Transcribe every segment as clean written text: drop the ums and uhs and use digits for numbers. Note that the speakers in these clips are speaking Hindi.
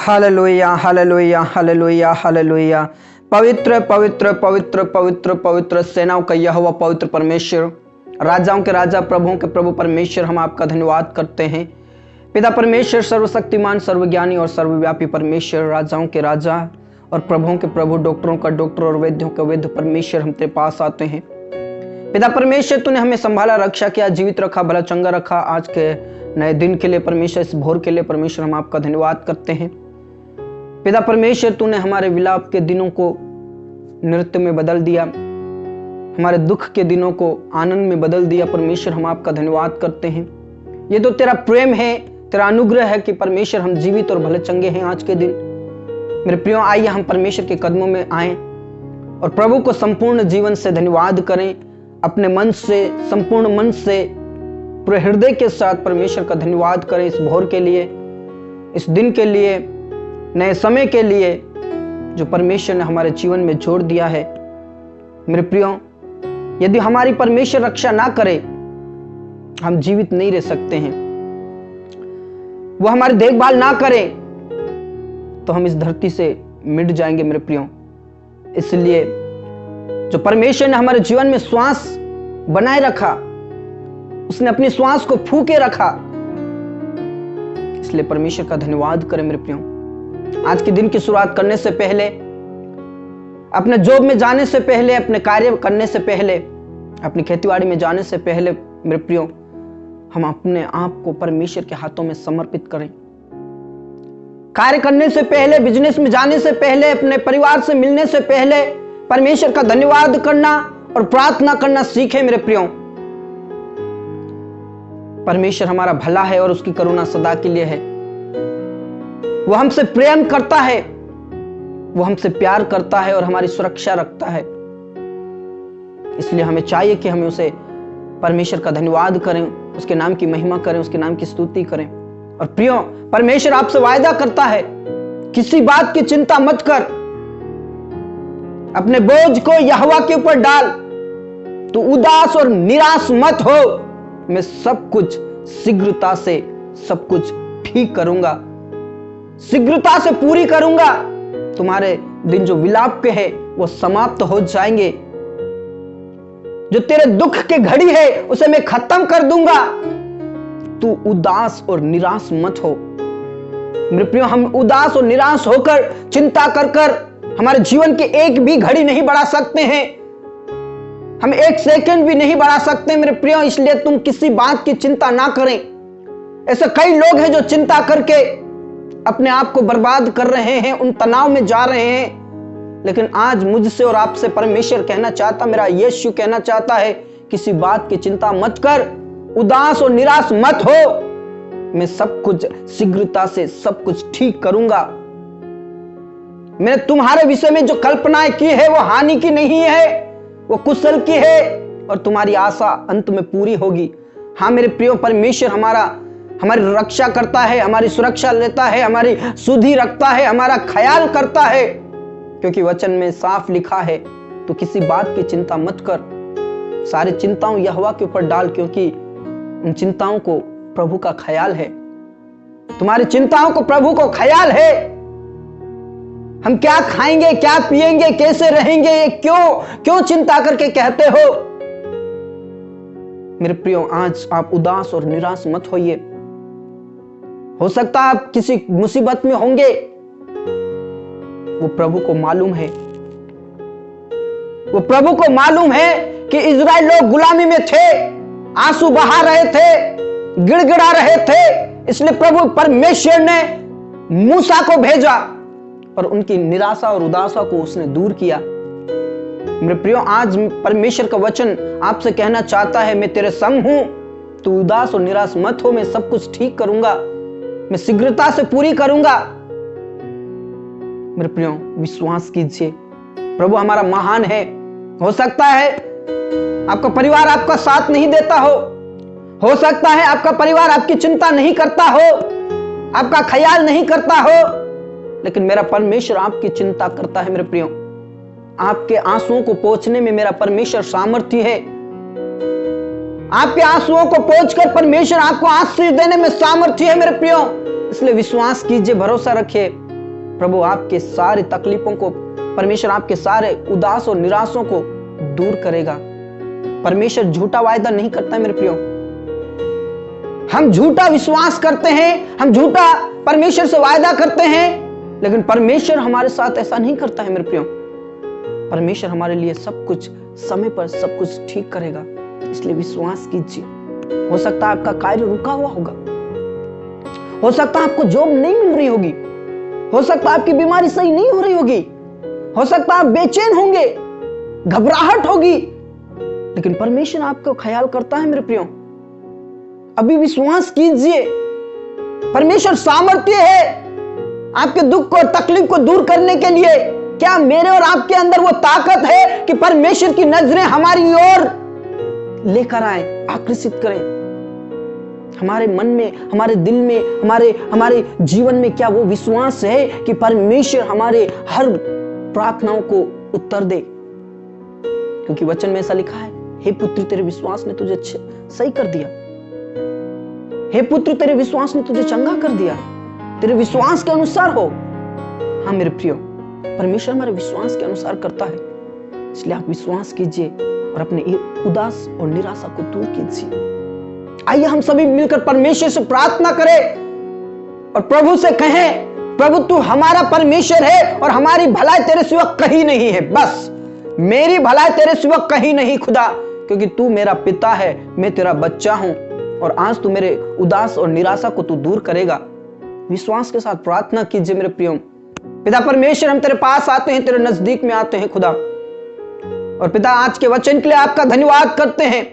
Hallelujah hallelujah hallelujah hallelujah. पवित्र पवित्र पवित्र पवित्र पवित्र सेनाओं का यहोवा पवित्र परमेश्वर, राजाओं के राजा, प्रभुओं के प्रभु परमेश्वर, हम आपका धन्यवाद करते हैं। पिता परमेश्वर, सर्वशक्तिमान, सर्वज्ञानी और सर्वव्यापी परमेश्वर, राजाओं के राजा और प्रभुओं के प्रभु, डॉक्टरों का डॉक्टर और वैद्यों का वैद्य परमेश्वर, हम तेरे पास आते हैं। पिता परमेश्वर, तूने हमें संभाला, रक्षा किया, जीवित रखा, भला चंगा रखा। आज के नए दिन के लिए परमेश्वर, इस भोर के लिए परमेश्वर, हम आपका धन्यवाद करते हैं। पिता परमेश्वर, तूने हमारे विलाप के दिनों को नृत्य में बदल दिया, हमारे दुख के दिनों को आनंद में बदल दिया। परमेश्वर, हम आपका धन्यवाद करते हैं। ये तो तेरा प्रेम है, तेरा अनुग्रह है कि परमेश्वर हम जीवित और भले चंगे हैं आज के दिन। मेरे प्रियो, आइए हम परमेश्वर के कदमों में आए और प्रभु को संपूर्ण जीवन से धन्यवाद करें, अपने मन से, संपूर्ण मन से, पूरे हृदय के साथ परमेश्वर का धन्यवाद करें इस भोर के लिए, इस दिन के लिए, नए समय के लिए जो परमेश्वर ने हमारे जीवन में जोड़ दिया है। मेरे प्रियो, यदि हमारी परमेश्वर रक्षा ना करे, हम जीवित नहीं रह सकते हैं। वो हमारी देखभाल ना करे तो हम इस धरती से मिट जाएंगे। मेरे प्रियो, इसलिए जो परमेश्वर ने हमारे जीवन में श्वास बनाए रखा, उसने अपनी श्वास को फूके रखा, इसलिए परमेश्वर का धन्यवाद करें। मेरे प्रियो, आज के दिन की शुरुआत करने से पहले, अपने जॉब में जाने से पहले, अपने कार्य करने से पहले, अपनी खेतीबाड़ी में जाने से पहले, मेरे प्रियो, हम अपने आप को परमेश्वर के हाथों में समर्पित करें। कार्य करने से पहले, बिजनेस में जाने से पहले, अपने परिवार से मिलने से पहले परमेश्वर का धन्यवाद करना और प्रार्थना करना सीखें। मेरे प्रियो, परमेश्वर हमारा भला है और उसकी करुणा सदा के लिए है। वो हमसे प्रेम करता है, वो हमसे प्यार करता है और हमारी सुरक्षा रखता है। इसलिए हमें चाहिए कि हमें उसे, परमेश्वर का धन्यवाद करें, उसके नाम की महिमा करें, उसके नाम की स्तुति करें। और प्रियो, परमेश्वर आपसे वायदा करता है, किसी बात की चिंता मत कर, अपने बोझ को यहोवा के ऊपर डाल, तू उदास और निराश मत हो, मैं सब कुछ शीघ्रता से सब कुछ ठीक करूंगा, शीघ्रता से पूरी करूंगा। तुम्हारे दिन जो विलाप के हैं वो समाप्त हो जाएंगे। जो तेरे दुख के घड़ी है उसे मैं खत्म कर दूंगा। तू उदास और निराश मत हो। मेरे प्रियो, हम उदास और निराश होकर, चिंता कर कर हमारे जीवन की एक भी घड़ी नहीं बढ़ा सकते हैं, हम एक सेकंड भी नहीं बढ़ा सकते। मेरे प्रियो, इसलिए तुम किसी बात की चिंता ना करें। ऐसे कई लोग हैं जो चिंता करके अपने आप को बर्बाद कर रहे हैं, उन तनाव में जा रहे हैं। लेकिन आज मुझसे और आपसे परमेश्वर कहना चाहता, मेरा यीशु कहना चाहता है, किसी बात की चिंता मत कर, उदास और निराश मत हो, मैं सब कुछ शीघ्रता से सब कुछ ठीक करूंगा। मैंने तुम्हारे विषय में जो कल्पनाएं की है वो हानि की नहीं है, वो कुशल की है और तुम्हारी आशा अंत में पूरी होगी। हाँ मेरे प्रियो, परमेश्वर हमारी रक्षा करता है, हमारी सुरक्षा लेता है, हमारी सुधि रखता है, हमारा ख्याल करता है, क्योंकि वचन में साफ लिखा है, तो किसी बात की चिंता मत कर, सारी चिंताओं यहोवा के ऊपर डाल, क्योंकि उन चिंताओं को प्रभु का ख्याल है। तुम्हारी चिंताओं को प्रभु को ख्याल है। हम क्या खाएंगे, क्या पिएंगे, कैसे रहेंगे, ये क्यों चिंता करके कहते हो। मेरे प्रियो, आज आप उदास और निराश मत होइए। हो सकता है आप किसी मुसीबत में होंगे, वो प्रभु को मालूम है। वो प्रभु को मालूम है कि इजराइल लोग गुलामी में थे, आंसू बहा रहे थे, गिड़गिड़ा रहे थे। इसलिए प्रभु परमेश्वर ने मूसा को भेजा और उनकी निराशा और उदासा को उसने दूर किया। मेरे प्रियो, आज परमेश्वर का वचन आपसे कहना चाहता है, मैं तेरे संग हूं, तू उदास और निराश मत हो, मैं सब कुछ ठीक करूंगा, मैं शीघ्रता से पूरी करूंगा। मेरे प्रियो, विश्वास कीजिए, प्रभु हमारा महान है। हो सकता है आपका परिवार आपका साथ नहीं देता हो सकता है आपका परिवार आपकी चिंता नहीं करता हो, आपका ख्याल नहीं करता हो, लेकिन मेरा परमेश्वर आपकी चिंता करता है। मेरे प्रियो, आपके आंसुओं को पोंछने में मेरा परमेश्वर सामर्थ्य है। आपके आंसुओं को पोंछकर परमेश्वर आपको आशीष देने में सामर्थ्य है। मेरे प्रियो, इसलिए विश्वास कीजिए, भरोसा रखिए, प्रभु आपके सारे तकलीफों को, परमेश्वर आपके सारे उदास और निराशों को दूर करेगा। परमेश्वर झूठा वायदा नहीं करता मेरे प्रियो। हम झूठा विश्वास करते हैं, हम झूठा परमेश्वर से वायदा करते हैं, लेकिन परमेश्वर हमारे साथ ऐसा नहीं करता है मेरे प्रियो। परमेश्वर हमारे लिए सब कुछ समय पर सब कुछ ठीक करेगा, इसलिए विश्वास कीजिए। हो सकता है आपका कार्य रुका हुआ होगा, हो सकता है आपको जॉब नहीं मिल रही होगी, हो सकता है आपकी बीमारी सही नहीं हो रही होगी, हो सकता है आप बेचैन होंगे, घबराहट होगी, लेकिन परमेश्वर आपको ख्याल करता है मेरे प्रियो। अभी विश्वास कीजिए, परमेश्वर सामर्थ्य है आपके दुख को, तकलीफ को दूर करने के लिए। क्या मेरे और आपके अंदर वो ताकत है कि परमेश्वर की नजरें हमारी ओर लेकर आए, आकर्षित करें? हमारे मन में, हमारे दिल में, हमारे जीवन में क्या वो विश्वास है कि परमेश्वर हमारे हर प्रार्थनाओं को उत्तर दे? क्योंकि वचन में ऐसा लिखा है, हे पुत्र तेरे विश्वास ने तुझे सही कर दिया, हे पुत्र तेरे विश्वास ने तुझे चंगा कर दिया, तेरे विश्वास के अनुसार हो। हाँ मेरे प्रियो, परमेश्वर हमारे विश्वास के अनुसार करता है, इसलिए आप विश्वास कीजिए और अपने उदास और निराशा को दूर कीजिए। आइए हम सभी मिलकर परमेश्वर से प्रार्थना करें और प्रभु से कहें, प्रभु तू हमारा परमेश्वर है और हमारी भलाई तेरे सिवा कहीं नहीं है। बस मेरी भलाई तेरे सिवा कहीं नहीं खुदा, क्योंकि तू मेरा पिता है, मैं तेरा बच्चा हूं और आज तू मेरे उदास और निराशा को तू दूर करेगा। विश्वास के साथ प्रार्थना कीजिए मेरे प्रियो। पिता परमेश्वर, हम तेरे पास आते हैं, तेरे नजदीक में आते हैं खुदा, और पिता आज के वचन के लिए आपका धन्यवाद करते हैं।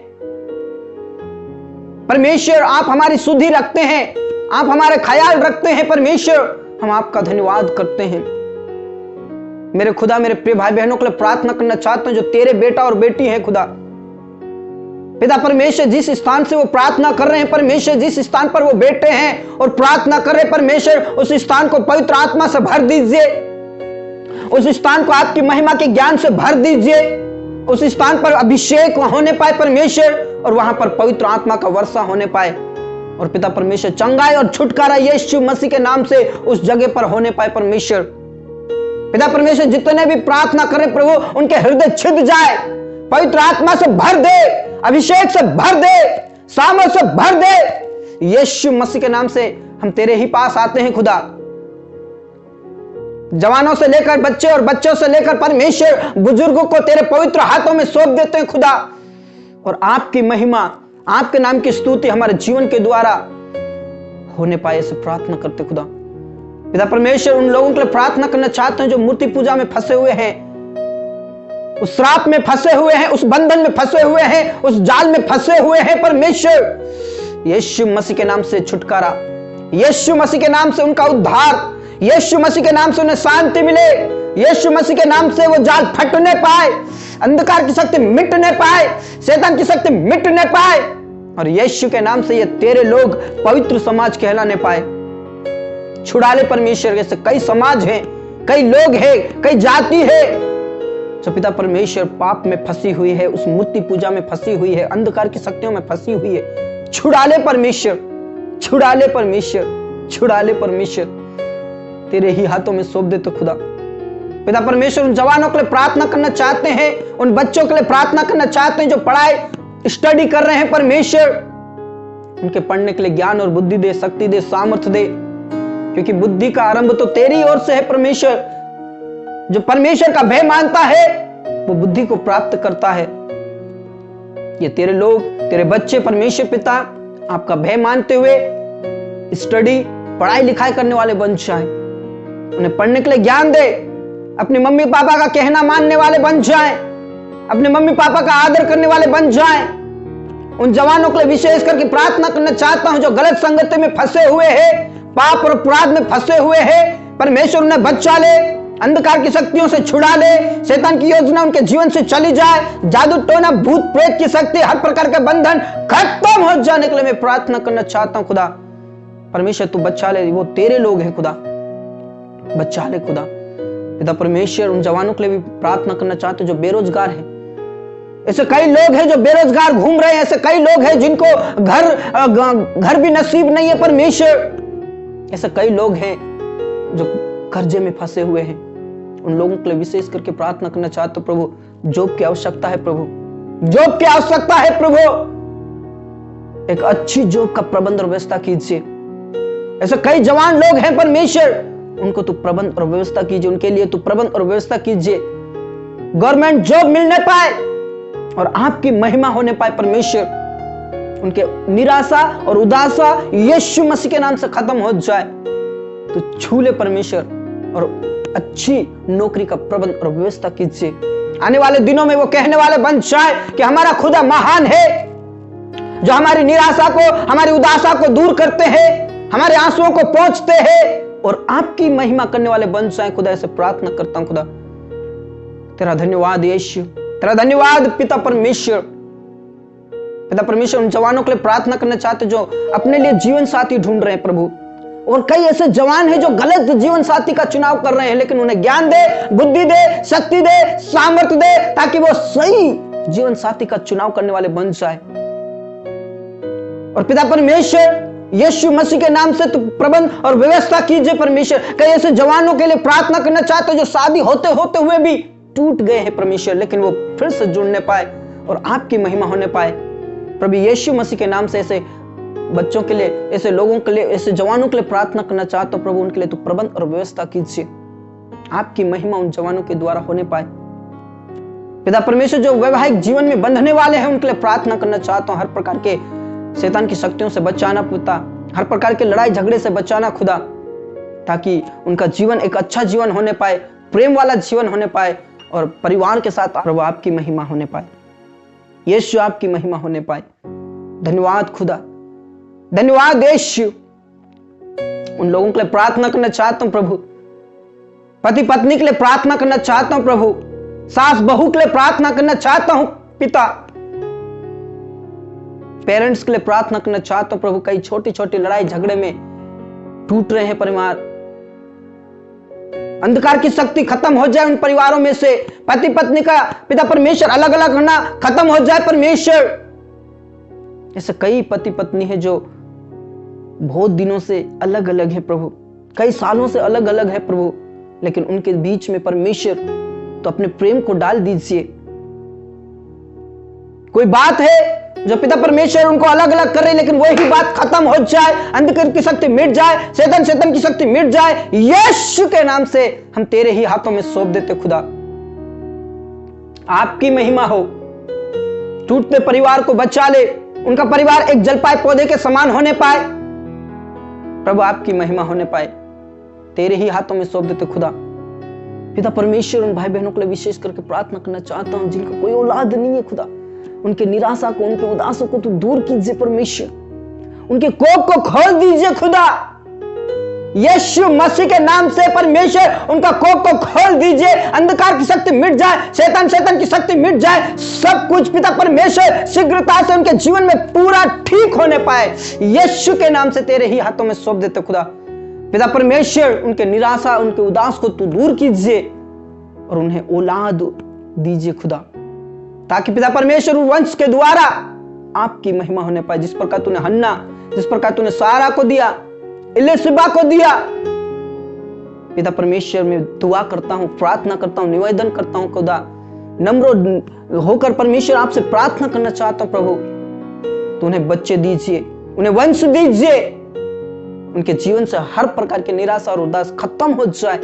परमेश्वर आप हमारी सुधि रखते हैं, आप हमारे ख्याल रखते हैं। परमेश्वर हम आपका धन्यवाद करते हैं। मेरे खुदा, मेरे प्रिय भाई बहनों के लिए प्रार्थना करना चाहता हूं जो तेरे बेटा और बेटी हैं खुदा। पिता परमेश्वर, जिस स्थान से वो प्रार्थना कर रहे हैं, परमेश्वर जिस स्थान पर वो बैठे हैं और प्रार्थना कर रहे हैं, परमेश्वर उस स्थान को पवित्र आत्मा से भर दीजिए, उस स्थान को आपकी महिमा के ज्ञान से भर दीजिए, उस स्थान पर अभिषेक होने पाए परमेश्वर, और वहां पर पवित्र आत्मा का वर्षा होने पाए, और पिता परमेश्वर चंगाई और छुटकारा यीशु मसीह के नाम से उस जगह पर होने पाए परमेश्वर। पिता परमेश्वर, जितने भी प्रार्थना करें प्रभु, उनके हृदय छिद जाए, पवित्र आत्मा से भर दे, अभिषेक से भर दे, सामर्थ से भर दे। यीशु मसीह के नाम से हम तेरे ही पास आते हैं खुदा। जवानों से लेकर बच्चे और बच्चों से लेकर परमेश्वर बुजुर्गों को तेरे पवित्र हाथों में सौंप देते हैं खुदा, और आपकी महिमा, आपके नाम की स्तुति हमारे जीवन के द्वारा होने पाए, ऐसे प्रार्थना करते खुदा। पिता परमेश्वर, उन लोगों के लिए प्रार्थना करना चाहते हैं जो मूर्ति पूजा में फंसे हुए हैं, उस श्राप में फंसे हुए हैं, उस बंधन में फंसे हुए हैं, उस जाल में फंसे हुए हैं। परमेश्वर यीशु मसीह के नाम से छुटकारा, यीशु मसीह के नाम से उनका उद्धार, यीशु मसीह के नाम से उन्हें शांति मिले, यीशु मसीह के नाम से वो जाल फटने पाए, अंधकार की शक्ति मिटने पाए, शैतान की शक्ति मिटने पाए, और यीशु के नाम से ये तेरे लोग पवित्र समाज कहलाने पाए। छुड़ा ले परमेश्वर। ऐसे कई समाज हैं, कई लोग हैं, कई जाति है जो पिता परमेश्वर पाप में फंसी हुई है, उस मूर्ति पूजा में फंसी हुई है, अंधकार की शक्तियों में फंसी हुई है। छुड़ा ले परमेश्वर, छुड़ा ले परमेश्वर, छुड़ा ले परमेश्वर। तेरे ही हाथों में सौंप दे तो खुदा। पिता परमेश्वर, उन जवानों के लिए प्रार्थना करना चाहते हैं, उन बच्चों के लिए प्रार्थना करना चाहते हैं जो पढ़ाई स्टडी कर रहे हैं। परमेश्वर उनके पढ़ने के लिए ज्ञान और बुद्धि दे, शक्ति दे, सामर्थ्य दे, क्योंकि बुद्धि का आरंभ तो तेरी ओर से है परमेश्वर। जो परमेश्वर का भय मानता है वो बुद्धि को प्राप्त करता है। ये तेरे लोग, तेरे बच्चे परमेश्वर पिता आपका भय मानते हुए स्टडी, पढ़ाई लिखाई करने वाले बन जाएं, उन्हें पढ़ने के लिए ज्ञान दे, अपने मम्मी पापा का कहना मानने वाले बन जाएं, अपने मम्मी पापा का आदर करने वाले बन जाएं। उन जवानों के लिए विशेष करके प्रार्थना करना चाहता हूं जो गलत संगति में फंसे हुए हैं, पाप और अपराध में फंसे हुए हैं। परमेश्वर उन्हें बचा ले, अंधकार की शक्तियों से छुड़ा ले, शैतान की योजना उनके जीवन से चली जाए, जादू टोना भूत प्रेत की शक्ति, हर प्रकार के बंधन खत्म हो जाने के लिए मैं प्रार्थना करना चाहता हूं खुदा। परमेश्वर तू बचा ले, वो तेरे लोग हैं खुदा, बचा ले खुदा। पिता परमेश्वर, उन जवानों के लिए भी प्रार्थना करना चाहते हैं जो बेरोजगार हैं। ऐसे कई लोग हैं जो बेरोजगार घूम रहे हैं, ऐसे कई लोग हैं जिनको घर भी नसीब नहीं है परमेश्वर। ऐसे कई लोग हैं जो कर्जे में फंसे हुए हैं, उन लोगों के लिए विशेष करके प्रार्थना करना चाहते हो प्रभु। जॉब की आवश्यकता है प्रभु, जॉब की आवश्यकता है प्रभु। एक अच्छी जॉब का प्रबंध और व्यवस्था कीजिए। ऐसे कई जवान लोग हैं परमेश्वर, उनको तू प्रबंध और व्यवस्था कीजिए, उनके लिए तू प्रबंध और व्यवस्था कीजिए। गवर्नमेंट जॉब मिलने पाए और आपकी महिमा होने पाए परमेश्वर। उनके निराशा और उदासा यीशु मसीह के नाम से खत्म हो जाए। तो छू ले परमेश्वर और अच्छी नौकरी का प्रबंध और व्यवस्था कीजिए। आने वाले दिनों में वो कहने वाले बन जाए कि हमारा खुदा महान है, जो हमारी निराशा को, हमारी उदासा को दूर करते हैं, हमारे आंसुओं को पहुंचते हैं और आपकी महिमा करने वाले बन जाए। खुदा ऐसे प्रार्थना करता हूं। खुदा तेरा धन्यवाद यीशु, तेरा धन्यवाद पिता परमेश्वर। पिता परमेश्वर, उन जवानों के लिए प्रार्थना करना चाहते जो अपने लिए जीवन साथी ढूंढ रहे हैं प्रभु। और कई ऐसे जवान हैं जो गलत जीवन साथी का चुनाव कर रहे हैं, लेकिन उन्हें ज्ञान दे, बुद्धि दे, शक्ति दे, सामर्थ्य दे, ताकि वो सही जीवन साथी का चुनाव करने वाले बन जाए। और पिता परमेश्वर, यीशु मसीह के नाम से तू प्रबंध और व्यवस्था कीजिए परमेश्वर। कई ऐसे जवानों के लिए प्रार्थना करना चाहते हो जो शादी होते होते हुए भी टूट गए हैं परमेश्वर, लेकिन वो फिर से जुड़ने पाए और आपकी महिमा होने पाए। प्रभु यीशु मसीह के नाम से ऐसे बच्चों के लिए, ऐसे लोगों के लिए, ऐसे जवानों के लिए प्रार्थना करना चाहते हो प्रभु, उनके लिए तू प्रबंध और व्यवस्था कीजिए। आपकी महिमा उन जवानों के द्वारा होने पाए। पिता परमेश्वर, जो वैवाहिक जीवन में बंधने वाले हैं उनके लिए प्रार्थना करना चाहता हूं। हर प्रकार के शैतान की शक्तियों से बचाना पिता, हर प्रकार के लड़ाई झगड़े से बचाना खुदा, ताकि उनका जीवन एक अच्छा जीवन होने पाए, प्रेम वाला जीवन होने पाए और परिवार के साथ प्रभु आपकी महिमा होने पाए। यीशु आपकी महिमा होने पाए। धन्यवाद खुदा, धन्यवाद यीशु। उन लोगों के लिए प्रार्थना करना चाहता हूं प्रभु, पति पत्नी के लिए प्रार्थना करना चाहता हूं प्रभु, सास बहू के लिए प्रार्थना करना चाहता हूं पिता, पेरेंट्स के लिए प्रार्थना करना चाहता हूं प्रभु। कई छोटी छोटी लड़ाई झगड़े में टूट रहे हैं परिवार, अंधकार की शक्ति खत्म हो जाए उन परिवारों में से। पति पत्नी का पिता परमेश्वर अलग अलग होना खत्म हो जाए परमेश्वर। ऐसे कई पति पत्नी है जो बहुत दिनों से अलग अलग है प्रभु, कई सालों से अलग अलग है प्रभु, लेकिन उनके बीच में परमेश्वर तो अपने प्रेम को डाल दीजिए। कोई बात है जो पिता परमेश्वर उनको अलग अलग कर रहे, लेकिन वही बात खत्म हो जाए, अंधकार की शक्ति मिट जाए, शैतान की शक्ति मिट जाए। यीशु के नाम से हम तेरे ही हाथों में सौंप देते खुदा। आपकी महिमा हो, टूटते परिवार को बचा ले, उनका परिवार एक जलपाए पौधे के समान होने पाए प्रभु, आपकी महिमा होने पाए। तेरे ही हाथों में सौंप देते खुदा। पिता परमेश्वर, उन भाई बहनों के लिए विशेष करके प्रार्थना करना चाहता हूं जिनका कोई औलाद नहीं है खुदा, उनके निराशा को, उनके उदासों को तू दूर कीजिए परमेश्वर, उनके कोप को खोल दीजिए खुदा। यीशु मसीह के नाम से परमेश्वर उनका कोप को खोल दीजिए, अंधकार की शक्ति मिट जाए, शैतान की शक्ति मिट जाए, सब कुछ पिता परमेश्वर शीघ्रता से उनके जीवन में पूरा ठीक होने पाए। यीशु के नाम से तेरे ही हाथों में सौंप देते खुदा। पिता परमेश्वर, उनके निराशा, उनके उदास को तू दूर कीजिए और उन्हें औलाद दीजिए खुदा, ताकि पिता परमेश्वर वंश के द्वारा आपकी महिमा होने पाए। जिस प्रकार तूने हन्ना, जिस प्रकार तूने सारा को दिया, इलिशबा को दिया, पिता परमेश्वर मैं दुआ करता हूं, प्रार्थना करता हूं, निवेदन करता हूं खुदा, नम्र होकर परमेश्वर आपसे प्रार्थना करना चाहता हूं प्रभु, तो उन्हें बच्चे दीजिए, उन्हें वंश दीजिए, उनके जीवन से हर प्रकार की निराशा और उदास खत्म हो जाए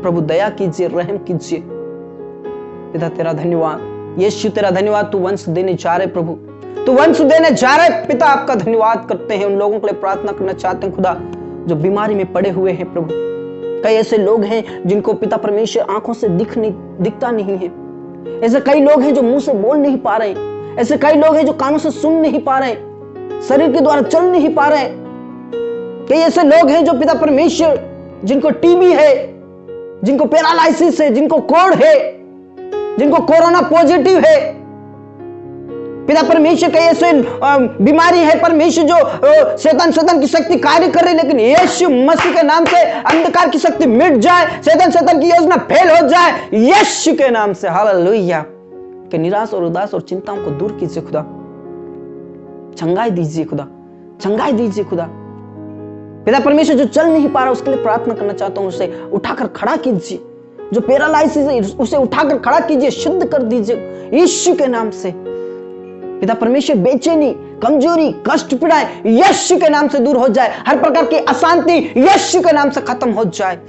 प्रभु। दया कीजिए, रहम कीजिए पिता। तेरा धन्यवाद यीशु, तेरा धन्यवाद, तू वंश देने जा रहे प्रभु, तू वंश देने जा रहे पिता। आपका धन्यवाद करते हैं। उन लोगों के लिए प्रार्थना करना चाहते हैं खुदा जो बीमारी में पड़े हुए हैं प्रभु। कई ऐसे लोग हैं जिनको पिता परमेश्वर आंखों से दिखता नहीं है। ऐसे कई लोग हैं जो मुंह से बोल नहीं पा रहे, ऐसे कई लोग हैं जो कानों से सुन नहीं पा रहे, शरीर के द्वारा चल नहीं पा रहे। कई ऐसे लोग हैं जो पिता परमेश्वर जिनको टीबी है, जिनको पैरालाइसिस है, जिनको कोढ़ है, जिनको कोरोना पॉजिटिव है पिता परमेश्वर। कई ऐसे बीमारी है परमेश्वर जो शैतान की शक्ति कार्य कर रही, लेकिन यीशु मसीह के नाम से अंधकार की शक्ति मिट जाए, शैतान की योजना फेल हो जाए यीशु के नाम से। हालेलुया। कि निराश और उदास और चिंताओं को दूर कीजिए खुदा, चंगाई दीजिए खुदा, चंगाई दीजिए खुदा। पिता परमेश्वर जो चल नहीं पा रहा उसके लिए प्रार्थना करना चाहता हूँ, उसे उठाकर खड़ा कीजिए। जो पैरालाइसिस है उसे उठाकर खड़ा कीजिए, शुद्ध कर दीजिए यीशु के नाम से। पिता परमेश्वर बेचैनी, कमजोरी, कष्ट, पीड़ाएं यीशु के नाम से दूर हो जाए। हर प्रकार की अशांति यीशु के नाम से खत्म हो जाए।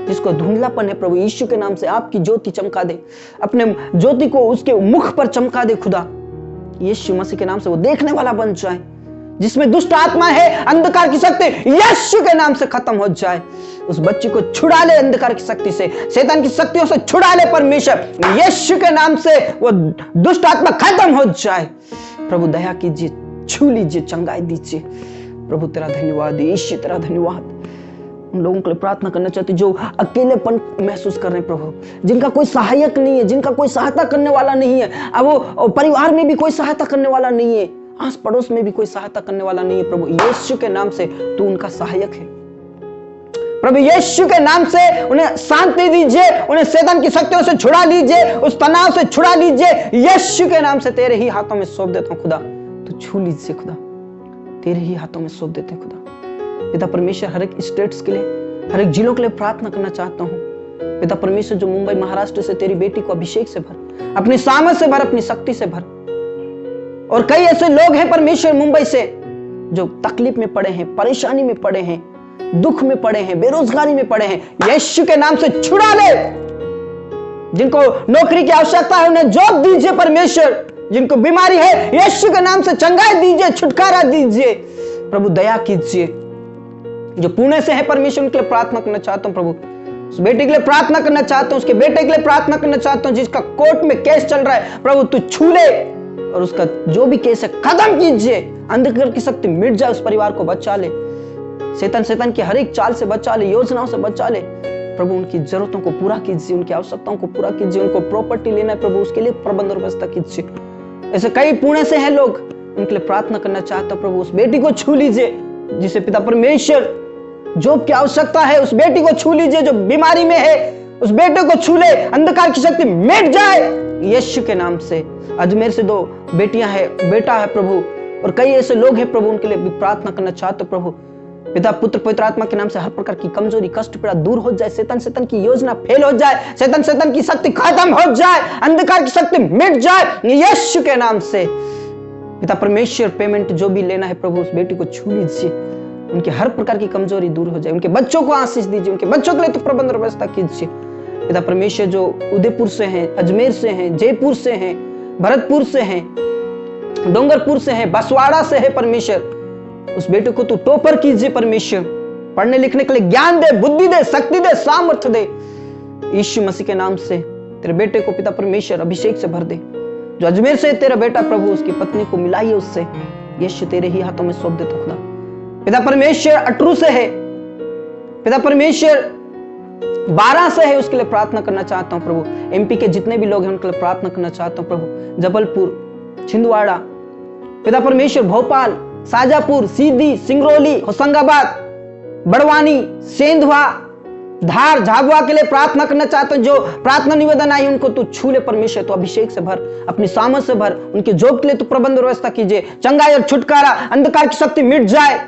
जिसको धुंधलापन है प्रभु यीशु के नाम से आपकी ज्योति चमका दे, अपने ज्योति को उसके मुख पर चमका दे खुदा यीशु मसीह के नाम से। वो देखने वाला बन जाए। जिसमें दुष्ट आत्मा है, अंधकार की शक्ति यीशु के नाम से खत्म हो जाए। उस बच्ची को छुड़ा ले अंधकार की शक्ति से, शैतान की शक्तियों से छुड़ा ले परमेश्वर यीशु के नाम से। वो दुष्ट आत्मा खत्म हो जाए। प्रभु दया कीजिए, छू लीजिए, चंगाई दीजिए। प्रभु तेरा धन्यवाद यीशु, तेरा धन्यवाद। उन लोगों के लिए प्रार्थना करना चाहते जो अकेलेपन महसूस कर रहे हैं प्रभु, जिनका कोई सहायक नहीं है, जिनका कोई सहायता करने वाला नहीं है। अब वो परिवार में भी कोई सहायता करने वाला नहीं है, आस पड़ोस में भी कोई सहायता करने वाला नहीं है। प्रभु यीशु के नाम से तू उनका सहायक है। प्रभु यीशु के नाम से उन्हें शांति दीजिए, उन्हें शैतान की शक्तियों से छुड़ा लीजिए, उस तनाव से छुड़ा लीजिए। यीशु के नाम से तेरे ही हाथों में सौंप देता हूं खुदा, तू छू लीजिए खुदा, तेरे ही हाथों में सौंप देते खुदा। पिता परमेश्वर हर एक स्टेट्स के लिए, हर एक जिलों के लिए प्रार्थना करना चाहता हूँ। पिता परमेश्वर जो मुंबई महाराष्ट्र से तेरी बेटी को अभिषेक से भर, अपनी सामर्थ से भर, अपनी शक्ति से भर। और कई ऐसे लोग हैं परमेश्वर मुंबई से जो तकलीफ में पड़े हैं, परेशानी में पड़े हैं, दुख में पड़े हैं, बेरोजगारी में पड़े हैं। यीशु के नाम से छुड़ा ले। जिनको नौकरी की आवश्यकता है उन्हें जॉब दीजिए परमेश्वर। जिनको बीमारी है यीशु के नाम से चंगाई दीजिए, छुटकारा दीजिए। प्रभु दया कीजिए। जो पुणे से है परमेश्वर उनके लिए प्रार्थना करना चाहता हूं प्रभु। उस बेटे के लिए प्रार्थना करना चाहता हूं, उसके बेटे के लिए प्रार्थना करना चाहता हूं जिसका कोर्ट में केस चल रहा है। प्रभु तू छू ले और उसका जो भी केस है खत्म कीजिए। अंधकार की शक्ति मिट जाए, उस परिवार को बचा ले। शैतान की हर एक चाल से बचा ले, योजनाओं से बचा ले। प्रभु उनकी जरूरतों को पूरा कीजिए, उनकी आवश्यकताओं को पूरा कीजिए। उनको प्रॉपर्टी लेना है प्रभु, उसके लिए प्रबंध और व्यवस्था कीजिए। ऐसे कई पुणे से हैं लोग, उनके लिए प्रार्थना करना चाहता हूं प्रभु। उस बेटी को छू लीजिए जिसे पिता परमेश्वर जॉब की आवश्यकता है, उस बेटी को छू लीजिए। जो बीमारी में है उस बेटे को छू ले, अंधकार की शक्ति मिट जाए यीशु के नाम से। अजमेर से 2 बेटियां हैं, बेटा है प्रभु, और कई ऐसे लोग हैं प्रभु, उनके लिए भी प्रार्थना करना चाहते हो प्रभु। पिता पुत्र पवित्र आत्मा के नाम से हर प्रकार की कमजोरी, कष्ट, पीड़ा दूर हो जाए। शैतान की योजना फेल हो जाए, शैतान की शक्ति खत्म हो जाए, अंधकार की शक्ति मिट जाए यीशु के नाम से। पिता परमेश्वर पेमेंट जो भी लेना है प्रभु उस बेटी को छू लीजिए, उनकी हर प्रकार की कमजोरी दूर हो जाए। उनके बच्चों को आशीष दीजिए, उनके बच्चों के लिए तो प्रबंध और व्यवस्था कीजिए। पिता परमेश्वर जो उदयपुर से हैं, अजमेर से हैं, जयपुर से हैं, भरतपुर से हैं, डोंगरपुर से हैं, बसवाड़ा से है परमेश्वर, उस बेटे को तू टॉपर कीजिए परमेश्वर। पढ़ने लिखने के लिए ज्ञान दे, बुद्धि दे, शक्ति दे, सामर्थ्य दे यीशु मसीह के नाम से। तेरे बेटे को पिता परमेश्वर अभिषेक से भर दे। जो अजमेर से तेरा बेटा प्रभु, उसकी पत्नी को मिलाइए उससे। यीशु तेरे ही हाथों में सौंप देता खुदा। पिता परमेश्वर अटरू से है, पिता परमेश्वर 12 से है, उसके लिए प्रार्थना करना चाहता हूं प्रभु। एमपी के जितने भी लोग हैं उनके लिए प्रार्थना करना चाहता हूं प्रभु। जबलपुर, छिंदवाड़ा, पिता परमेश्वर भोपाल, शाजापुर, सीधी, सिंगरौली, होशंगाबाद, बड़वानी, सेंधवा, धार, झाबुआ के लिए प्रार्थना करना चाहते हो। जो प्रार्थना निवेदन आई उनको तू छू ले परमेश्वर, तो अभिषेक से भर, अपनी सामर्थ से भर। उनके जॉब के लिए तू प्रबंध व्यवस्था कीजिए, चंगाई और छुटकारा, अंधकार की शक्ति मिट जाए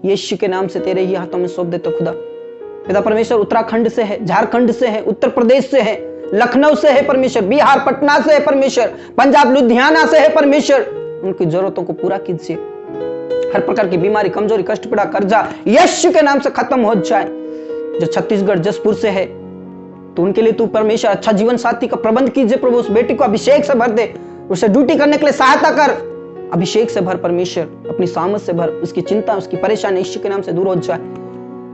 यीशु के नाम से। तेरे ही हाथों में सौंप देते खुदा। पिता परमेश्वर उत्तराखंड से है, झारखंड से है, उत्तर प्रदेश से है, लखनऊ से है परमेश्वर, बिहार पटना से है परमेश्वर, पंजाब लुधियाना से है परमेश्वर। उनकी जरूरतों को पूरा कीजिए। हर प्रकार की बीमारी, कमजोरी, कष्ट, पीड़ा, कर्जा यीशु के नाम से खत्म हो जाए। जो छत्तीसगढ़ जसपुर से है तो उनके लिए तू परमेश्वर अच्छा जीवन साथी का प्रबंध कीजिए प्रभु। उस बेटी को अभिषेक से भर दे, उसे ड्यूटी करने के लिए सहायता कर। अभिषेक से भर परमेश्वर, अपनी सामर्थ से भर। उसकी चिंता, उसकी परेशानी यीशु के नाम से दूर हो जाए।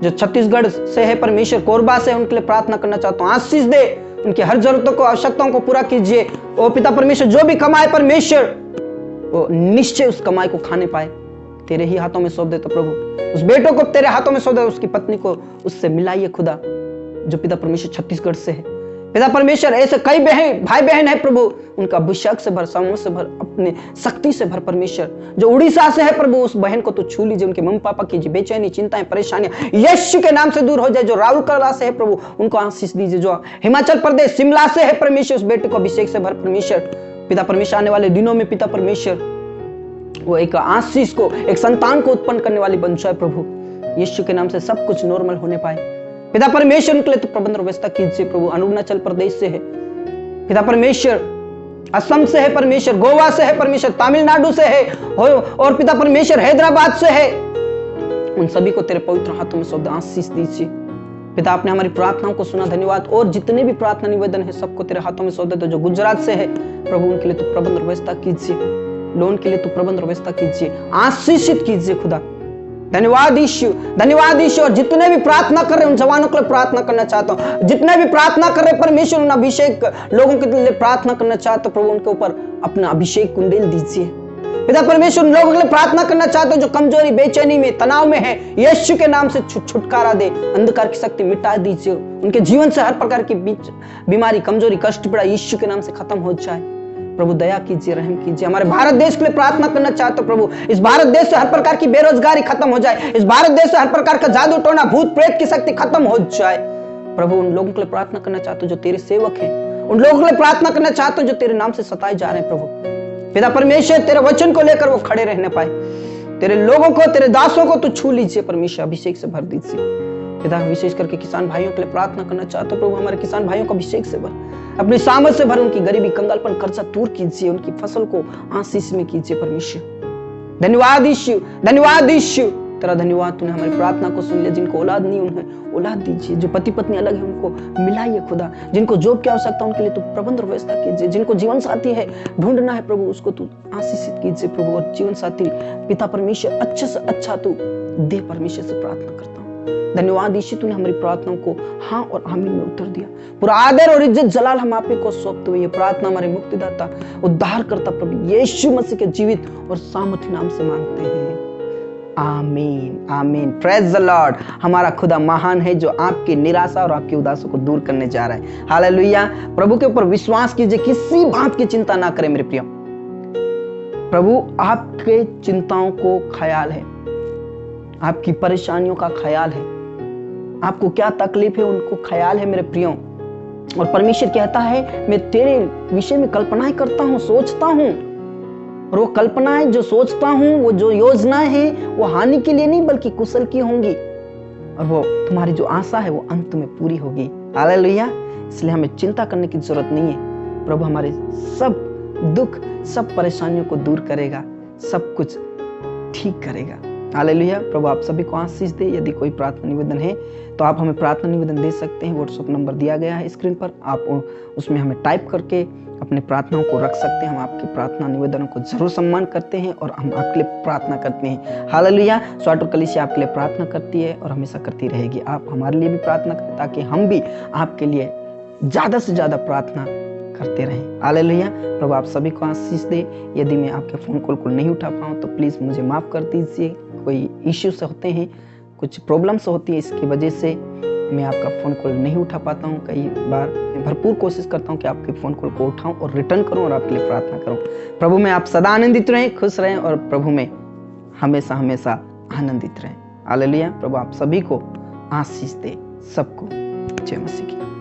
जो छत्तीसगढ़ से है परमेश्वर, कोरबा से, उनके लिए प्रार्थना करना चाहता हूँ। आशीष दे, उनकी हर जरूरतों को, आवश्यकताओं को पूरा कीजिए। ओ पिता परमेश्वर, जो भी कमाए परमेश्वर, वो निश्चय उस कमाई को खाने पाए। तेरे ही हाथों में सौंप देता प्रभु। उस बेटों को तेरे हाथों में सौंप दे, उसकी पत्नी को उससे मिलाइए खुदा, जो पिता परमेश्वर छत्तीसगढ़ से है। पिता परमेश्वर ऐसे कई भाई बहन है प्रभु, उनका अभिषेक से भर, सामर्थ से भर, अपने शक्ति से भर परमेश्वर। जो उड़ीसा से है प्रभु, उस बहन को तो छू लीजिए। उनके मम्मी पापा की बेचैनी, चिंताएं, परेशानियां यीशु के नाम से दूर हो जाए। जो राउरकेला से है प्रभु, उनको आशीष दीजिए। जो हिमाचल प्रदेश शिमला से है परमेश्वर, उस बेटे को अभिषेक से भर परमेश्वर। पिता परमेश्वर आने वाले दिनों में पिता परमेश्वर वो एक आशीष को, एक संतान को उत्पन्न करने वाली बन जाए प्रभु। यीशु के नाम से सब कुछ नॉर्मल होने पाए। पिता परमेश्वर उनके लिए तो प्रबंध और व्यवस्था कीजिए प्रभु। अरुणाचल प्रदेश से है पिता परमेश्वर, असम से है परमेश्वर, गोवा से है परमेश्वर, तमिलनाडु से है और पिता परमेश्वर हैदराबाद से है। उन सभी को तेरे पवित्र हाथों में सौंप आशीष दीजिए पिता। आपने हमारी प्रार्थनाओं को सुना, धन्यवाद। और जितने भी प्रार्थना निवेदन है सबको तेरे हाथों में सौंप देते। जो गुजरात से है प्रभु उनके लिए तो प्रबंध और व्यवस्था कीजिए, लोन के लिए तो प्रबंध और व्यवस्था कीजिए, आशीषित कीजिए खुदा। धन्यवाद यीशु, धन्यवाद यीशु। और जितने भी प्रार्थना कर रहे उन जवानों के लिए प्रार्थना करना चाहता हूँ, जितने भी प्रार्थना कर रहे परमेश्वर उन अभिषेक लोगों के लिए प्रार्थना करना चाहता हूँ प्रभु, उनके ऊपर अपना अभिषेक कुंडेल दीजिए पिता परमेश्वर। उन लोगों के लिए प्रार्थना करना चाहते हो जो कमजोरी, बेचैनी में, तनाव में है, यीशु के नाम से छुटकारा दे, अंधकार की शक्ति मिटा दीजिए। उनके जीवन से हर प्रकार की बीमारी, कमजोरी, कष्ट पीड़ा यीशु के नाम से खत्म हो जाए प्रभु। दया कीजिए, रहम कीजिए। हमारे भारत देश के लिए प्रार्थना करना चाहते हो प्रभु, इस भारत देश से हर प्रकार की बेरोजगारी खत्म हो जाए, इस भारत देश से हर प्रकार का जादू टोना, भूत प्रेत की शक्ति खत्म हो जाए प्रभु। उन लोगों के लिए प्रार्थना करना चाहते हो जो तेरे सेवक हैं, उन लोगों के लिए प्रार्थना करना चाहते हो जो तेरे नाम से सताए जा रहे हैं प्रभु। पिता परमेश्वर तेरे वचन को लेकर वो खड़े रहने पाए। तेरे लोगों को, तेरे दासों को तू छू लीजिए परमेश्वर, अभिषेक से भर दीजिए पिता। विशेष करके किसान भाइयों के लिए प्रार्थना करना चाहते हो प्रभु, हमारे किसान भाइयों को अभिषेक से भर, अपनी सामर्थ से भर, उनकी गरीबी, कंगालपन, कर्जा दूर कीजिए, उनकी फसल को आशीष में कीजिए परमेश्वर। धन्यवाद यीशु, धन्यवाद यीशु। तेरा धन्यवाद, तूने हमारी प्रार्थना को सुन लिया। जिनको औलाद नहीं उन्हें औलाद दीजिए, जो पति पत्नी अलग है उनको मिलाइए खुदा, जिनको जॉब की आवश्यकता उनके लिए तू प्रबंध और व्यवस्था कीजिए, जिनको जीवन साथी है ढूंढना है प्रभु उसको तू आशीषित कीजिए प्रभु। और जीवन साथी पिता परमेश्वर अच्छे से अच्छा तू दे परमेश्वर से प्रार्थना करता हूँ। धन्यवाद यीशु, तूने हमारी प्रार्थनाओं को हाँ और आमीन में उत्तर दिया। पूरा आदर और इज्जत जलाल हम आप ही को सौंपते हुए ये प्रार्थना हमारे मुक्तिदाता, उद्धार करता प्रभु यीशु मसीह के जीवित और सामर्थ्य नाम से मांगते हैं, आमीन आमीन। Praise the Lord. हमारा खुदा महान है जो आपकी निराशा और आपकी उदासों को दूर करने जा रहा है। हालेलुया। प्रभु के ऊपर विश्वास कीजिए, किसी बात की चिंता ना करें मेरे प्रिय। प्रभु आपके चिंताओं को ख्याल है, आपकी परेशानियों का ख्याल है, आपको क्या तकलीफ है उनको ख्याल है मेरे प्रियो। और परमेश्वर कहता है मैं तेरे विषय में कल्पनाएं करता हूं, सोचता हूं, और वो कल्पनाएं जो सोचता हूं, वो जो योजनाएं हैं वो हानि के लिए नहीं बल्कि कुशल की होंगी, और वो तुम्हारी जो आशा है वो अंत में पूरी होगी। हालेलुया। इसलिए हमें चिंता करने की जरूरत नहीं है। प्रभु हमारे सब दुख, सब परेशानियों को दूर करेगा, सब कुछ ठीक करेगा। हालेलुया। प्रभु आप सभी को आशीष दे। यदि कोई प्रार्थना निवेदन है तो आप हमें प्रार्थना निवेदन दे सकते हैं। व्हाट्सएप नंबर दिया गया है स्क्रीन पर, आप उसमें हमें टाइप करके अपने प्रार्थनाओं को रख सकते हैं। हम आपके प्रार्थना निवेदनों को जरूर सम्मान करते हैं और हम आपके लिए प्रार्थना करते हैं। हालेलुया। स्वाट और कलीसिया आपके लिए प्रार्थना करती है और हमेशा करती रहेगी। आप हमारे लिए भी प्रार्थना करें ताकि हम भी आपके लिए ज्यादा से ज्यादा प्रार्थना करते रहें। हालेलुया। प्रभु आप सभी को आशीष दे। यदि मैं आपके फोन कॉल को नहीं उठा पाऊँ तो प्लीज मुझे माफ कर दीजिए। कोई इश्यूज होते हैं, कुछ प्रॉब्लम्स होती है, इसकी वजह से मैं आपका फ़ोन कॉल नहीं उठा पाता हूँ। कई बार मैं भरपूर कोशिश करता हूँ कि आपके फ़ोन कॉल को उठाऊँ और रिटर्न करूँ और आपके लिए प्रार्थना करूँ। प्रभु में आप सदा आनंदित रहें, खुश रहें और प्रभु में हमेशा हमेशा आनंदित रहें। हालेलुया। प्रभु आप सभी को आशीष दे। सबको जय मसीह की।